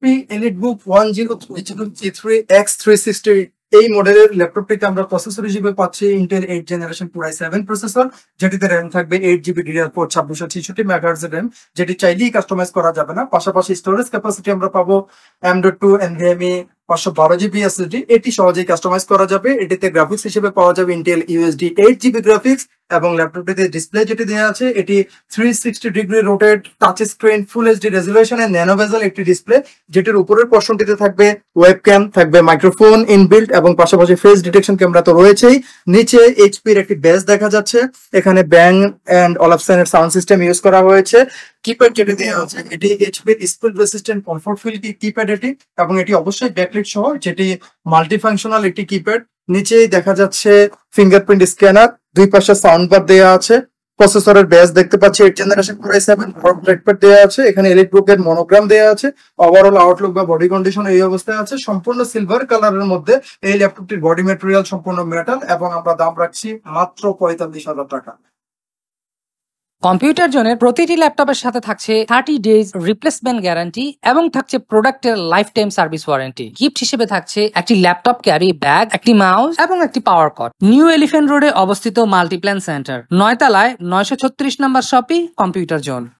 EliteBook 1030G3X360 এই মডেলের ল্যাপটপটিতে আমরা প্রসেসর হিসেবে পাচ্ছি Intel 8 generation Core i7 processor, যেটিতে র্যাম থাকবে 8GB DDR4 2666 মেগাহার্টজ র্যাম, যেটি চাইলেই কাস্টমাইজ করা যাবে না। পাশাপাশি স্টোরেজ ক্যাপাসিটি আমরা পাবো M.2 NVMe 512GB SSD, এটি সহজেই কাস্টমাইজ করা যাবে। এটিতে গ্রাফিক্স হিসেবে পাওয়া যাবে ইন্টেল UHD 8GB গ্রাফিক্স, এবং ল্যাপটপটিতে ডিসপ্লে যেটি দেওয়া আছে এটি 360 degree rotate touch screen full HD রেজলিউশনের ন্যানো বেজেল একটি ডিসপ্লে, যেটির উপরের পোর্শনটিতে থাকবে ওয়েবক্যাম, থাকবে মাইক্রোফোন ইনবিল্ট এবং পাশাপাশি ফেস ডিটেকশন ক্যামেরা তো রয়েছেই। নিচে এইচপির একটি বেস দেখা যাচ্ছে, এখানে ব্যাং এন্ড অলাপসনের সাউন্ড সিস্টেম ইউজ করা হয়েছে। কিপ্যাড যেটি দেওয়া আছে এটি এইচপির speed resistant comfort feel keypad এটি, এবং এটি অবশ্যই ব্যাকলাইট সহ, যেটি মাল্টি ফাংশনাল একটি কিপ্যাড। নিচেই দেখা যাচ্ছে ফিঙ্গারপ্রিন্ট স্ক্যানার, দুই পাশে সাউন্ড বার দেওয়া আছে। প্রসেসরের বেস দেখতে পাচ্ছি 8 জেনারেশন Core i7, ট্র্যাকপ্যাড দেওয়া আছে, এখানে EliteBook এর মনোগ্রাম দেওয়া আছে। ওভারঅল আউটলুক বা বডি কন্ডিশন এই অবস্থায় আছে, সম্পূর্ণ সিলভার কালারের মধ্যে। এই ল্যাপটপটির বডি ম্যাটেরিয়াল সম্পূর্ণ মেটাল, এবং আমরা দাম রাখছি মাত্র 45,000 টাকা। কম্পিউটার জোনের প্রতিটি ল্যাপটপের সাথে থাকছে 30 ডেজ রিপ্লেসমেন্ট গ্যারান্টি এবং থাকছে প্রোডাক্টের life time service warranty. Gift হিসেবে থাকছে একটি ল্যাপটপ ক্যারি ব্যাগ, একটি মাউস এবং একটি পাওয়ার কর্ড। নিউ এলিফ্যান্ট রোডে অবস্থিত মাল্টিপ্ল্যান সেন্টার, 9 তলায় 936 নম্বর শপি কম্পিউটার জোন।